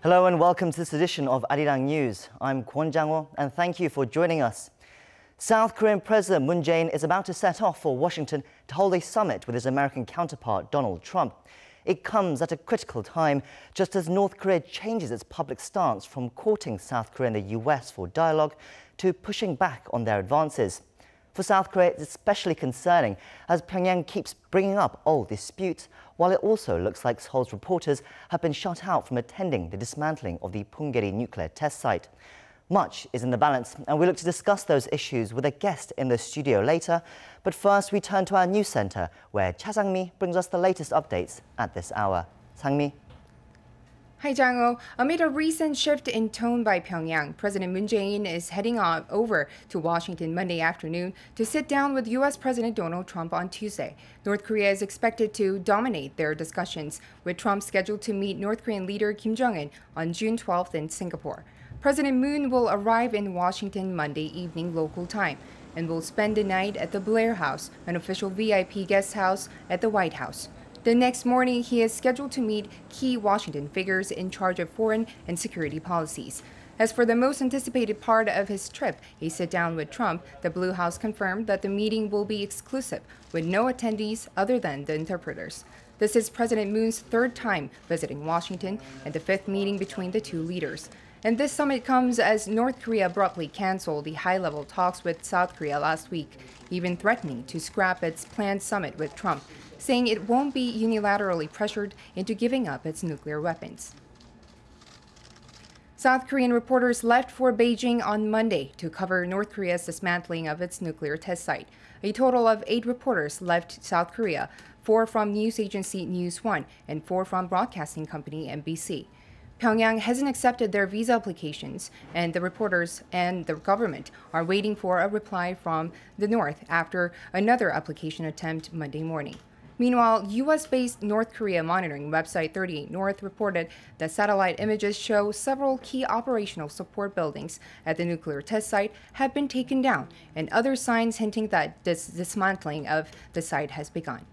Hello and welcome to this edition of Arirang News. I'm Kwon Jang-ho and thank you for joining us. South Korean President Moon Jae-in is about to set off for Washington to hold a summit with his American counterpart Donald Trump. It comes at a critical time, just as North Korea changes its public stance from courting South Korea and the US for dialogue to pushing back on their advances. For South Korea, it's especially concerning as Pyongyang keeps bringing up old disputes, while it also looks like Seoul's reporters have been shut out from attending the dismantling of the Punggye-ri nuclear test site. Much is in the balance, and we look to discuss those issues with a guest in the studio later. But first, we turn to our news centre, where Cha Sang-mi brings us the latest updates at this hour. Sang-mi. Hi, Jang-ho. Amid a recent shift in tone by Pyongyang, President Moon Jae-in is heading over to Washington Monday afternoon to sit down with U.S. President Donald Trump on Tuesday. North Korea is expected to dominate their discussions, with Trump scheduled to meet North Korean leader Kim Jong-un on June 12th in Singapore. President Moon will arrive in Washington Monday evening local time and will spend the night at the Blair House, an official VIP guest house at the White House. The next morning, he is scheduled to meet key Washington figures in charge of foreign and security policies. As for the most anticipated part of his trip, a sit-down with Trump, the Blue House confirmed that the meeting will be exclusive, with no attendees other than the interpreters. This is President Moon's third time visiting Washington and the fifth meeting between the two leaders. And this summit comes as North Korea abruptly canceled the high-level talks with South Korea last week, even threatening to scrap its planned summit with Trump, saying it won't be unilaterally pressured into giving up its nuclear weapons. South Korean reporters left for Beijing on Monday to cover North Korea's dismantling of its nuclear test site. A total of 8 reporters left South Korea, 4 from news agency News One and 4 from broadcasting company MBC. Pyongyang hasn't accepted their visa applications, and the reporters and the government are waiting for a reply from the North after another application attempt Monday morning. Meanwhile, U.S.-based North Korea monitoring website 38 North reported that satellite images show several key operational support buildings at the nuclear test site have been taken down, and other signs hinting that this dismantling of the site has begun.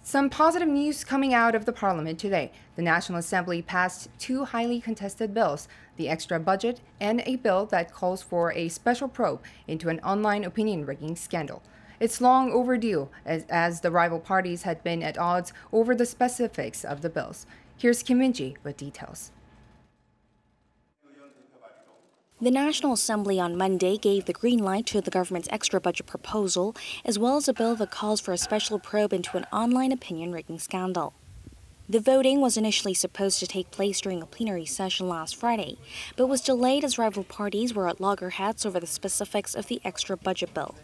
Some positive news coming out of the parliament today. The National Assembly passed 2 highly contested bills, the extra budget and a bill that calls for a special probe into an online opinion rigging scandal. It's long overdue, as the rival parties had been at odds over the specifics of the bills. Here's Kim Min-ji with details. The National Assembly on Monday gave the green light to the government's extra budget proposal, as well as a bill that calls for a special probe into an online opinion rigging scandal. The voting was initially supposed to take place during a plenary session last Friday, but was delayed as rival parties were at loggerheads over the specifics of the extra budget bill.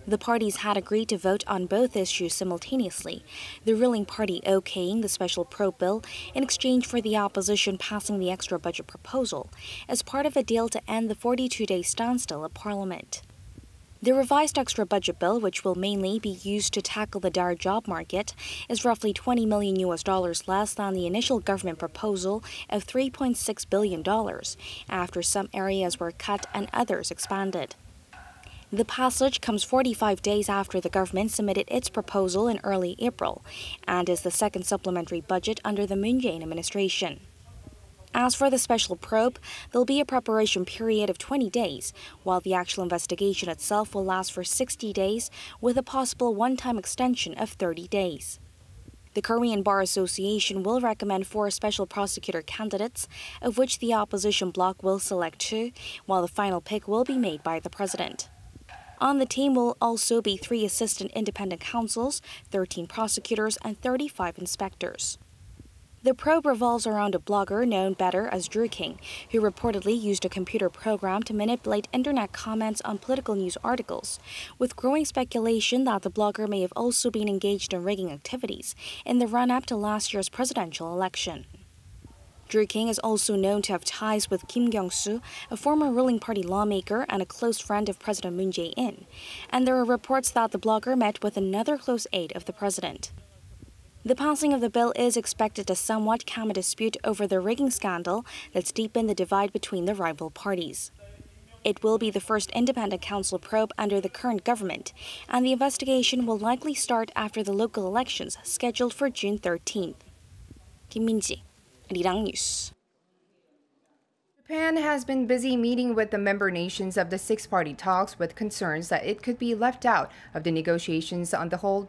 The parties had agreed to vote on both issues simultaneously, the ruling party okaying the special probe bill in exchange for the opposition passing the extra budget proposal, as part of a deal to end the 42-day standstill at Parliament. The revised extra budget bill, which will mainly be used to tackle the dire job market, is roughly $20 million less than the initial government proposal of $3.6 billion, after some areas were cut and others expanded. The passage comes 45 days after the government submitted its proposal in early April and is the second supplementary budget under the Moon Jae-in administration. As for the special probe, there'll be a preparation period of 20 days, while the actual investigation itself will last for 60 days with a possible one-time extension of 30 days. The Korean Bar Association will recommend 4 special prosecutor candidates, of which the opposition bloc will select 2, while the final pick will be made by the president. On the team will also be 3 assistant independent counsels, 13 prosecutors, and 35 inspectors. The probe revolves around a blogger known better as Drew King, who reportedly used a computer program to manipulate internet comments on political news articles, with growing speculation that the blogger may have also been engaged in rigging activities in the run-up to last year's presidential election. Drew King is also known to have ties with Kim Kyung-soo, a former ruling party lawmaker and a close friend of President Moon Jae-in, and there are reports that the blogger met with another close aide of the president. The passing of the bill is expected to somewhat calm a dispute over the rigging scandal that's deepened the divide between the rival parties. It will be the first independent counsel probe under the current government, and the investigation will likely start after the local elections scheduled for June 13th. Kim Min-ji. Arirang News. Japan has been busy meeting with the member nations of the six-party talks with concerns that it could be left out of the negotiations on the whole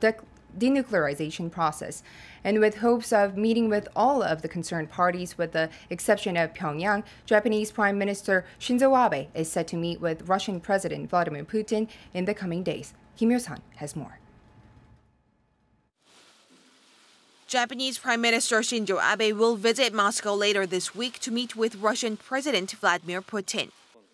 denuclearization process. And with hopes of meeting with all of the concerned parties with the exception of Pyongyang, Japanese Prime Minister Shinzo Abe is set to meet with Russian President Vladimir Putin in the coming days. Kim Yo-sun has more. Japanese Prime Minister Shinzo Abe will visit Moscow later this week to meet with Russian President Vladimir Putin.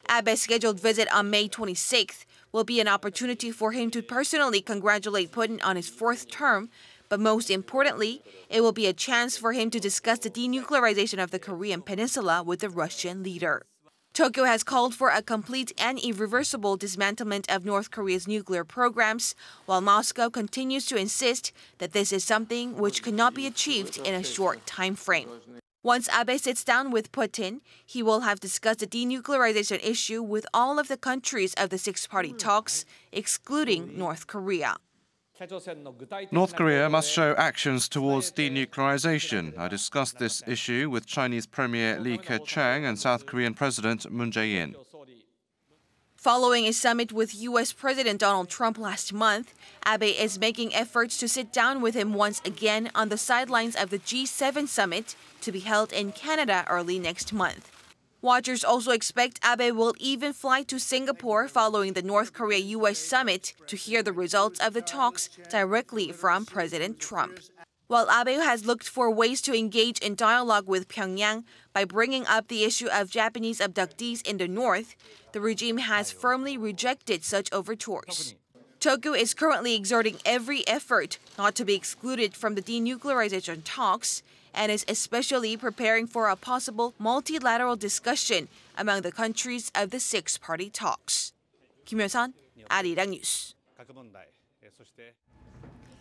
Abe's scheduled visit on May 26th will be an opportunity for him to personally congratulate Putin on his fourth term, but most importantly, it will be a chance for him to discuss the denuclearization of the Korean peninsula with the Russian leader. Tokyo has called for a complete and irreversible dismantlement of North Korea's nuclear programs, while Moscow continues to insist that this is something which cannot be achieved in a short time frame. Once Abe sits down with Putin, he will have discussed the denuclearization issue with all of the countries of the six-party talks, excluding North Korea. North Korea must show actions towards denuclearization. I discussed this issue with Chinese Premier Li Keqiang and South Korean President Moon Jae-in. Following a summit with U.S. President Donald Trump last month, Abe is making efforts to sit down with him once again on the sidelines of the G7 summit to be held in Canada early next month. Watchers also expect Abe will even fly to Singapore following the North Korea-U.S. summit to hear the results of the talks directly from President Trump. While Abe has looked for ways to engage in dialogue with Pyongyang by bringing up the issue of Japanese abductees in the north, the regime has firmly rejected such overtures. Tokyo is currently exerting every effort not to be excluded from the denuclearization talks, and is especially preparing for a possible multilateral discussion among the countries of the six-party talks. Kim Yo-sun, Arirang News.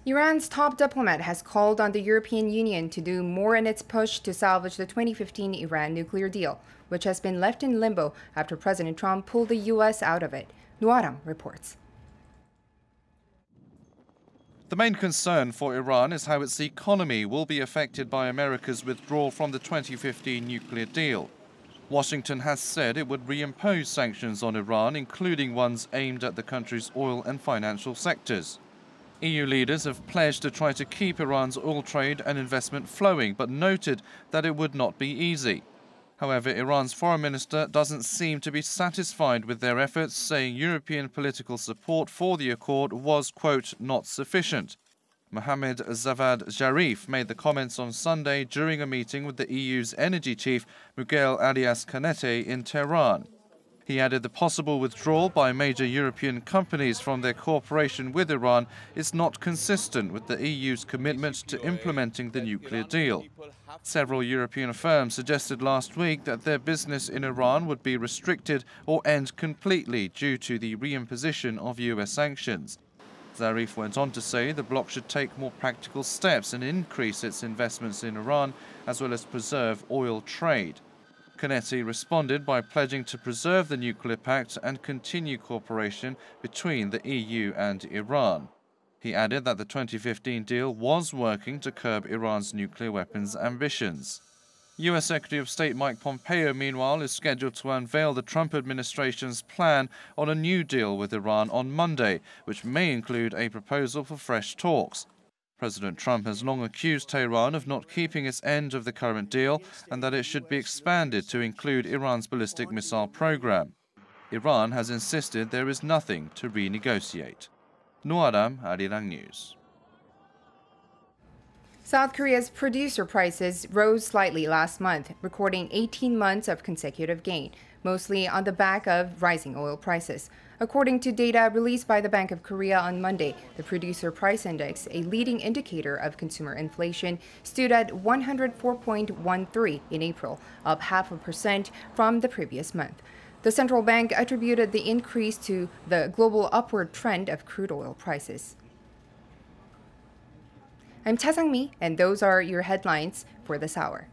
Iran's top diplomat has called on the European Union to do more in its push to salvage the 2015 Iran nuclear deal, which has been left in limbo after President Trump pulled the U.S. out of it. Arirang reports. The main concern for Iran is how its economy will be affected by America's withdrawal from the 2015 nuclear deal. Washington has said it would reimpose sanctions on Iran, including ones aimed at the country's oil and financial sectors. EU leaders have pledged to try to keep Iran's oil trade and investment flowing, but noted that it would not be easy. However, Iran's foreign minister doesn't seem to be satisfied with their efforts, saying European political support for the accord was, quote, not sufficient. Mohammed Javad Zarif made the comments on Sunday during a meeting with the EU's energy chief, Miguel Arias-Cañete, in Tehran. He added the possible withdrawal by major European companies from their cooperation with Iran is not consistent with the EU's commitment to implementing the nuclear deal. Several European firms suggested last week that their business in Iran would be restricted or end completely due to the reimposition of US sanctions. Zarif went on to say the bloc should take more practical steps and increase its investments in Iran, as well as preserve oil trade. Cañete responded by pledging to preserve the nuclear pact and continue cooperation between the EU and Iran. He added that the 2015 deal was working to curb Iran's nuclear weapons ambitions. U.S. Secretary of State Mike Pompeo, meanwhile, is scheduled to unveil the Trump administration's plan on a new deal with Iran on Monday, which may include a proposal for fresh talks. President Trump has long accused Tehran of not keeping its end of the current deal and that it should be expanded to include Iran's ballistic missile program. Iran has insisted there is nothing to renegotiate. Noaram, Arirang News. South Korea's producer prices rose slightly last month, recording 18 months of consecutive gain, mostly on the back of rising oil prices. According to data released by the Bank of Korea on Monday, the producer price index, a leading indicator of consumer inflation, stood at 104.13 in April, up 0.5% from the previous month. The central bank attributed the increase to the global upward trend of crude oil prices. I'm Cha Sang-mi, and those are your headlines for this hour.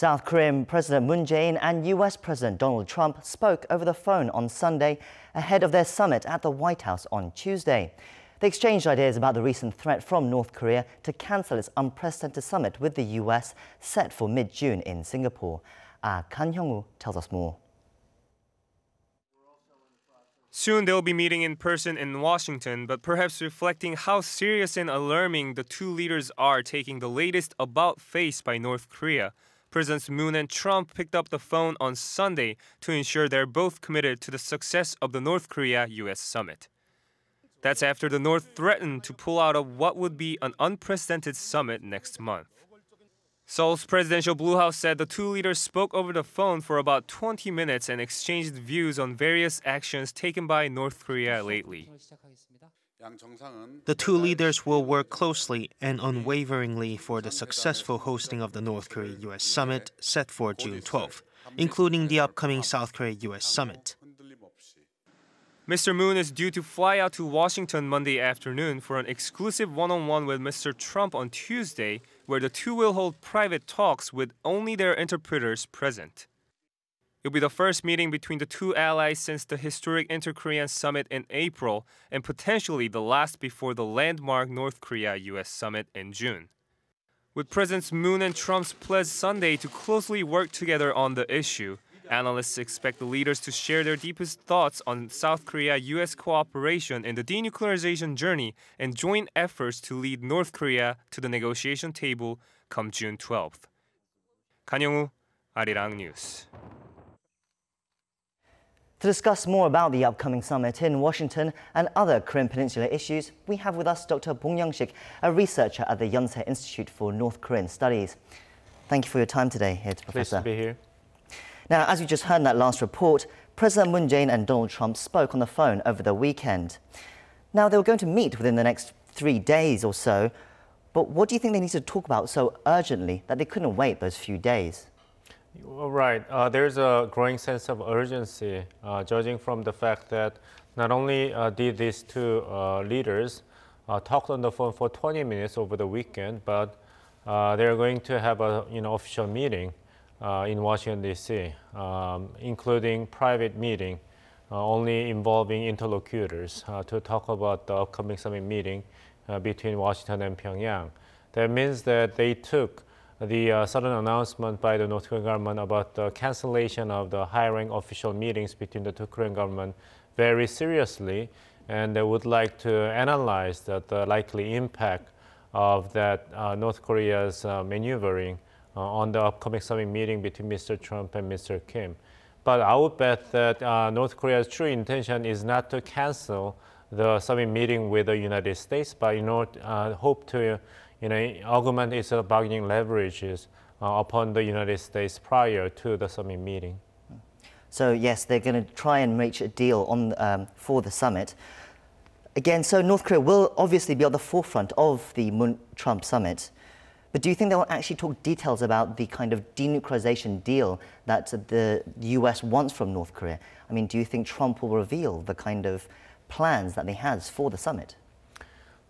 South Korean President Moon Jae-in and US President Donald Trump spoke over the phone on Sunday ahead of their summit at the White House on Tuesday. They exchanged ideas about the recent threat from North Korea to cancel its unprecedented summit with the US set for mid-June in Singapore. Kan Hyung-woo tells us more. Soon they'll be meeting in person in Washington, but perhaps reflecting how serious and alarming the two leaders are taking the latest about-face by North Korea. Presidents Moon and Trump picked up the phone on Sunday to ensure they're both committed to the success of the North Korea-US summit. That's after the North threatened to pull out of what would be an unprecedented summit next month. Seoul's presidential Blue House said the two leaders spoke over the phone for about 20 minutes and exchanged views on various actions taken by North Korea lately. The two leaders will work closely and unwaveringly for the successful hosting of the North Korea-US summit set for June 12th, including the upcoming South Korea-US summit. Mr. Moon is due to fly out to Washington Monday afternoon for an exclusive one-on-one with Mr. Trump on Tuesday, where the two will hold private talks with only their interpreters present. It'll be the first meeting between the two allies since the historic Inter-Korean summit in April, and potentially the last before the landmark North Korea-US summit in June. With Presidents Moon and Trump's pledge Sunday to closely work together on the issue, analysts expect the leaders to share their deepest thoughts on South Korea-US cooperation in the denuclearization journey and joint efforts to lead North Korea to the negotiation table come June 12th. Kan Hyung-woo, Arirang News. To discuss more about the upcoming summit in Washington and other Korean Peninsula issues, we have with us Dr. Bong Young-sik, a researcher at the Yonsei Institute for North Korean Studies. Thank you for your time today here, Professor. Pleased to be here. Now, as you just heard in that last report, President Moon Jae-in and Donald Trump spoke on the phone over the weekend. Now, they were going to meet within the next 3 days or so, but what do you think they need to talk about so urgently that they couldn't wait those few days? Right. There's a growing sense of urgency, judging from the fact that not only did these two leaders talk on the phone for 20 minutes over the weekend, but they're going to have a official meeting in Washington, D.C., including private meeting only involving interlocutors to talk about the upcoming summit meeting between Washington and Pyongyang. That means that they took the sudden announcement by the North Korean government about the cancellation of the high-rank official meetings between the two Korean governments very seriously, and they would like to analyze the likely impact of that North Korea's maneuvering on the upcoming summit meeting between Mr. Trump and Mr. Kim. But I would bet that North Korea's true intention is not to cancel the summit meeting with the United States, but hope to augment its bargaining leverages upon the United States prior to the summit meeting. So yes, they're going to try and reach a deal on for the summit. Again, so North Korea will obviously be at the forefront of the Moon-Trump summit. But do you think they'll actually talk details about the kind of denuclearization deal that the US wants from North Korea? I mean, do you think Trump will reveal the kind of plans that he has for the summit?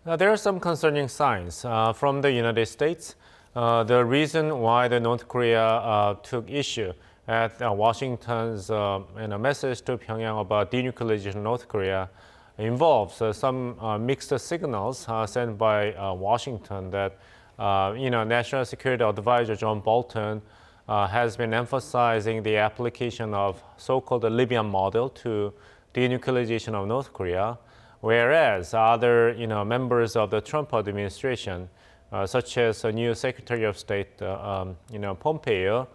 There are some concerning signs from the United States. The reason why the North Korea took issue at Washington's message to Pyongyang about denuclearization of North Korea involves some mixed signals sent by Washington that National Security Advisor John Bolton has been emphasizing the application of so-called Libyan model to denuclearization of North Korea, whereas other members of the Trump administration, such as new Secretary of State Pompeo,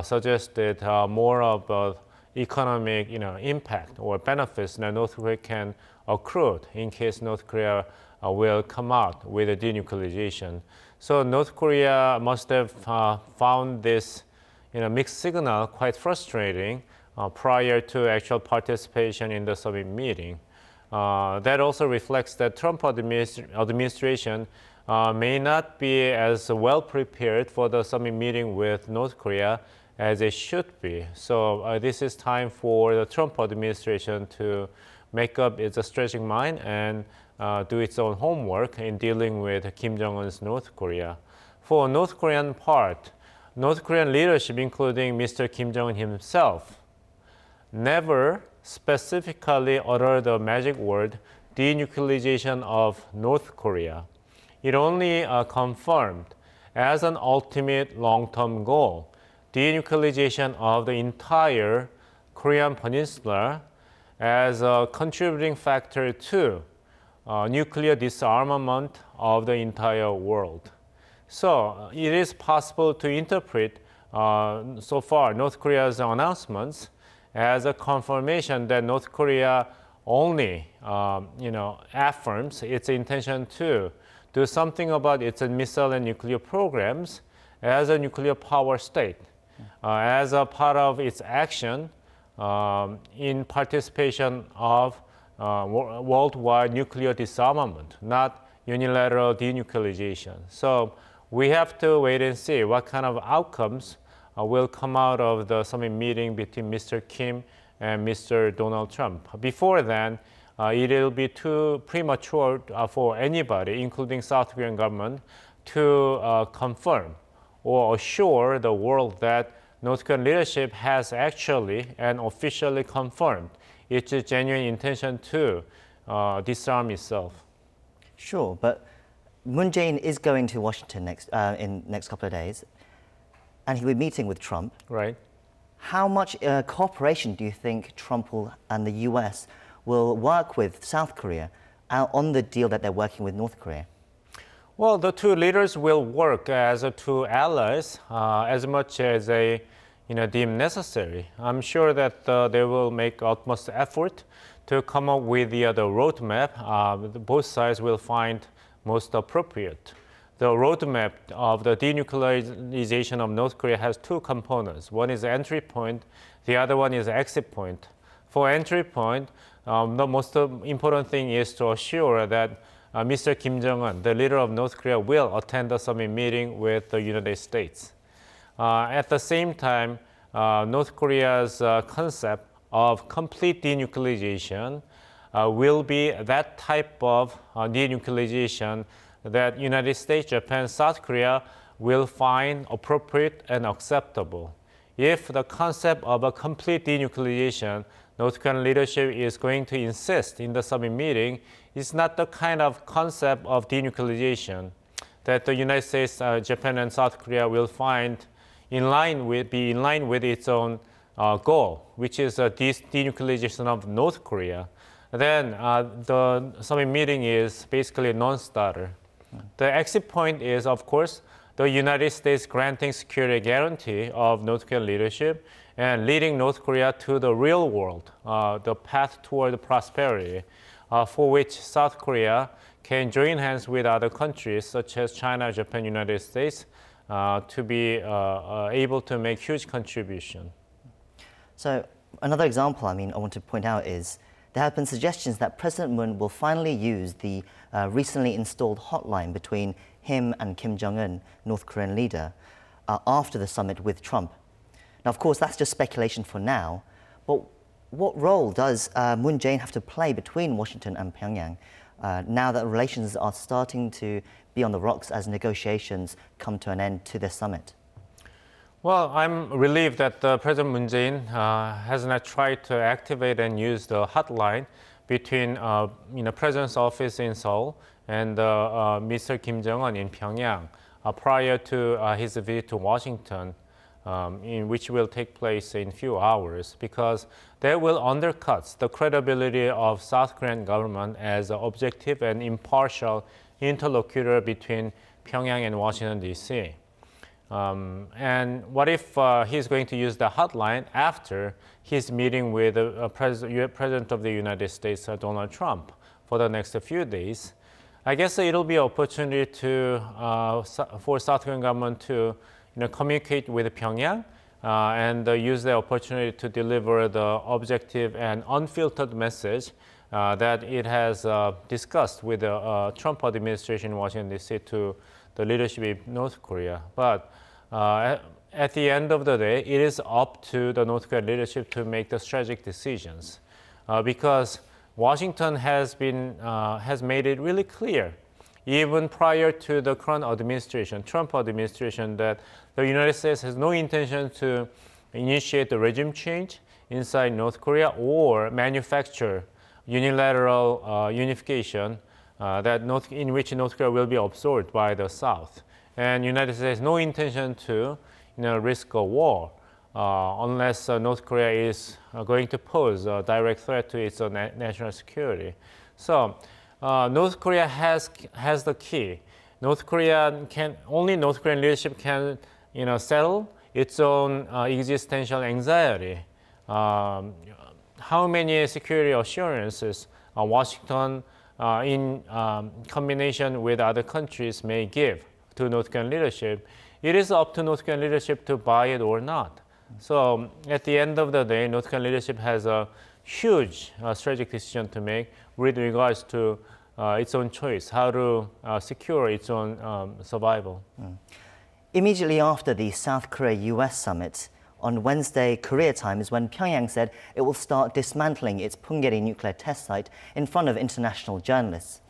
suggested more of economic impact or benefits that North Korea can accrue in case North Korea will come out with a denuclearization. So North Korea must have found this mixed signal quite frustrating prior to actual participation in the summit meeting. That also reflects that Trump administration may not be as well prepared for the summit meeting with North Korea as it should be. So this is time for the Trump administration to make up its strategic mind and do its own homework in dealing with Kim Jong-un's North Korea. For North Korean part, North Korean leadership, including Mr. Kim Jong-un himself, never specifically uttered the magic word denuclearization of North Korea. It only confirmed as an ultimate long-term goal denuclearization of the entire Korean peninsula as a contributing factor to nuclear disarmament of the entire world. So it is possible to interpret so far North Korea's announcements as a confirmation that North Korea only affirms its intention to do something about its missile and nuclear programs as a nuclear power state, as a part of its action in participation of worldwide nuclear disarmament, not unilateral denuclearization. So we have to wait and see what kind of outcomes will come out of the summit meeting between Mr. Kim and Mr. Donald Trump. Before then, it will be too premature for anybody, including South Korean government, to confirm or assure the world that North Korean leadership has actually and officially confirmed its genuine intention to disarm itself. Sure, but Moon Jae-in is going to Washington in next couple of days, and he'll be meeting with Trump. Right. How much cooperation do you think Trump and the US will work with South Korea on the deal that they're working with North Korea? Well, the two leaders will work as two allies as much as they deem necessary. I'm sure that they will make utmost effort to come up with the roadmap both sides will find most appropriate. The roadmap of the denuclearization of North Korea has two components. One is the entry point, the other one is the exit point. For entry point, the most important thing is to assure that Mr. Kim Jong-un, the leader of North Korea, will attend the summit meeting with the United States. At the same time, North Korea's concept of complete denuclearization will be that type of denuclearization that United States, Japan, South Korea will find appropriate and acceptable. If the concept of a complete denuclearization North Korean leadership is going to insist in the summit meeting, it's not the kind of concept of denuclearization that the United States, Japan, and South Korea will find be in line with its own goal, which is the denuclearization of North Korea. Then the summit meeting is basically a non-starter. The exit point is, of course, the United States granting security guarantee of North Korean leadership and leading North Korea to the real world, the path toward prosperity, for which South Korea can join hands with other countries such as China, Japan, United States to be able to make huge contribution. So another example, I want to point out is there have been suggestions that President Moon will finally use the recently installed hotline between him and Kim Jong-un, North Korean leader, after the summit with Trump. Now, of course, that's just speculation for now, but what role does Moon Jae-in have to play between Washington and Pyongyang now that relations are starting to be on the rocks as negotiations come to an end to this summit? Well, I'm relieved that President Moon Jae-in has not tried to activate and use the hotline between President's office in Seoul and Mr. Kim Jong-un in Pyongyang prior to his visit to Washington, which will take place in a few hours, because that will undercut the credibility of South Korean government as an objective and impartial interlocutor between Pyongyang and Washington, D.C. And what if he's going to use the hotline after his meeting with the President of the United States, Donald Trump, for the next few days? I guess it'll be an opportunity for South Korean government to communicate with Pyongyang and use the opportunity to deliver the objective and unfiltered message that it has discussed with the Trump administration in Washington, D.C. to the leadership of North Korea. But at the end of the day, it is up to the North Korean leadership to make the strategic decisions, because Washington has made it really clear, even prior to the current administration, Trump administration, that the United States has no intention to initiate the regime change inside North Korea or manufacture unilateral unification in which North Korea will be absorbed by the South. And United States has no intention to risk a war unless North Korea is going to pose a direct threat to its national security. So North Korea has the key. North Korean leadership can settle its own existential anxiety. How many security assurances Washington in combination with other countries may give to North Korean leadership, it is up to North Korean leadership to buy it or not. So at the end of the day, North Korean leadership has a huge strategic decision to make with regards to its own choice, how to secure its own survival. Immediately after the South Korea-US summit, on Wednesday, Korea time, is when Pyongyang said it will start dismantling its Punggye-ri nuclear test site in front of international journalists.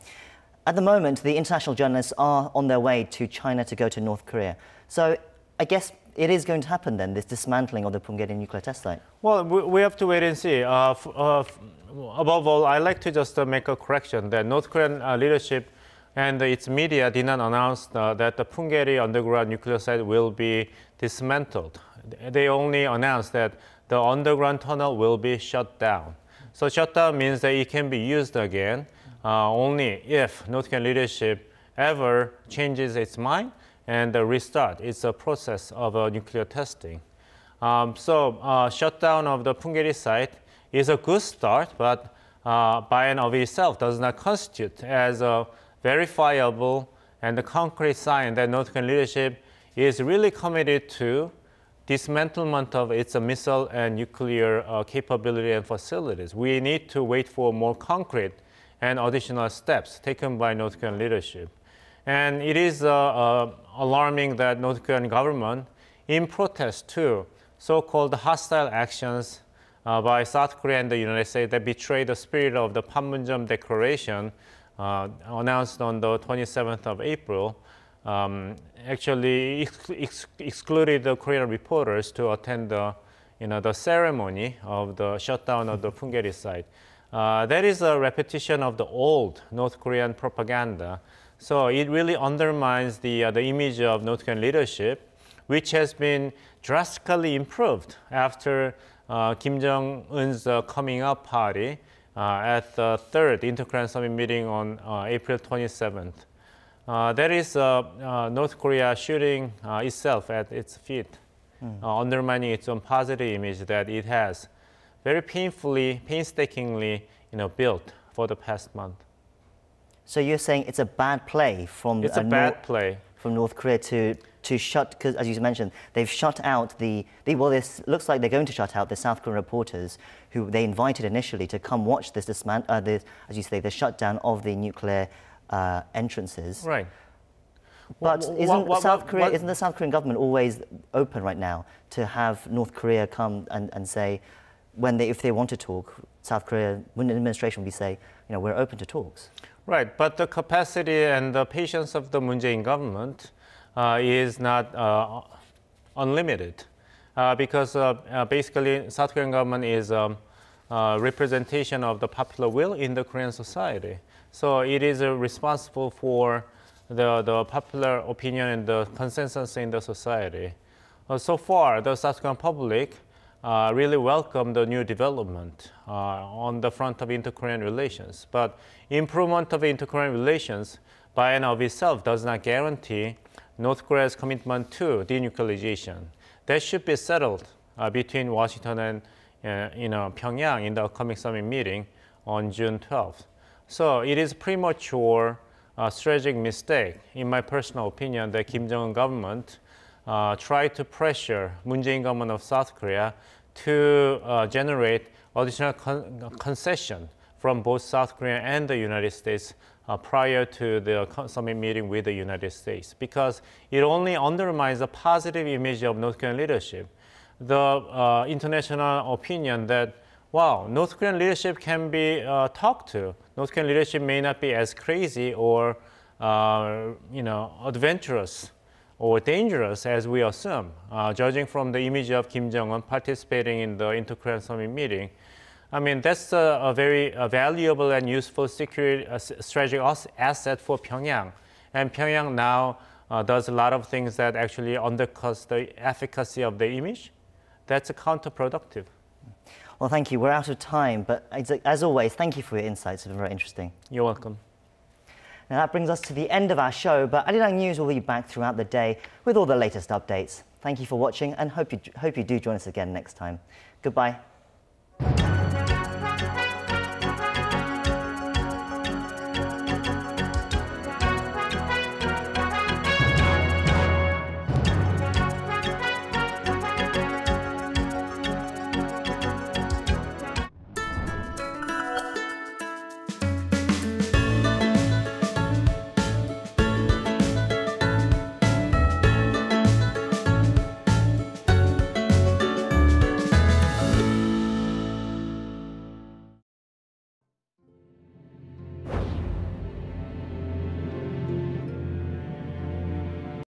At the moment, the international journalists are on their way to China to go to North Korea. So I guess it is going to happen then, this dismantling of the Punggye-ri nuclear test site? Well, we have to wait and see. Above all, I'd like to just make a correction that North Korean leadership and its media did not announce that the Punggye-ri underground nuclear site will be dismantled. They only announced that the underground tunnel will be shut down. So shut down means that it can be used again only if North Korean leadership ever changes its mind and restart its process of nuclear testing. Shutdown of the Punggye-ri site is a good start, but by and of itself does not constitute as a verifiable and a concrete sign that North Korean leadership is really committed to dismantlement of its missile and nuclear capability and facilities. We need to wait for more concrete and additional steps taken by North Korean leadership. And it is alarming that North Korean government, in protest to so-called hostile actions by South Korea and the United States that betray the spirit of the Panmunjom Declaration announced on the 27th of April, actually excluded the Korean reporters to attend the ceremony of the shutdown of the Punggye-ri site. That is a repetition of the old North Korean propaganda. So it really undermines the image of North Korean leadership, which has been drastically improved after Kim Jong-un's coming up party at the third Inter-Korean Summit meeting on April 27th. That is North Korea shooting itself at its feet, undermining its own positive image that it has very painstakingly built for the past month. So you're saying it's a bad play from from North Korea to shut, because as you mentioned, they've shut out well, this looks like they're going to shut out the South Korean reporters who they invited initially to come watch this as you say, the shutdown of the nuclear entrances. Right. But isn't the South Korean government always open right now to have North Korea come and say, if they want to talk, South Korea administration will say, we're open to talks? Right, but the capacity and the patience of the Moon Jae-in government is not unlimited, because basically South Korean government is a representation of the popular will in the Korean society. So it is responsible for the popular opinion and the consensus in the society. So far, the South Korean public really welcomed the new development on the front of inter-Korean relations. But improvement of inter-Korean relations by and of itself does not guarantee North Korea's commitment to denuclearization. That should be settled between Washington and Pyongyang in the upcoming summit meeting on June 12th. So it is premature strategic mistake, in my personal opinion, that Kim Jong-un government tried to pressure Moon Jae-in government of South Korea to generate additional concession from both South Korea and the United States prior to the summit meeting with the United States, because it only undermines the positive image of North Korean leadership. The international opinion that, wow, North Korean leadership can be talked to. North Korean leadership may not be as crazy or adventurous or dangerous as we assume, judging from the image of Kim Jong-un participating in the Inter-Korean Summit meeting. I mean, that's a very valuable and useful security strategic asset for Pyongyang. And Pyongyang now does a lot of things that actually undercuts the efficacy of the image. That's counterproductive. Well, thank you. We're out of time, but as always, thank you for your insights. It's been very interesting. You're welcome. Now that brings us to the end of our show, but Arirang News will be back throughout the day with all the latest updates. Thank you for watching and hope you do join us again next time. Goodbye.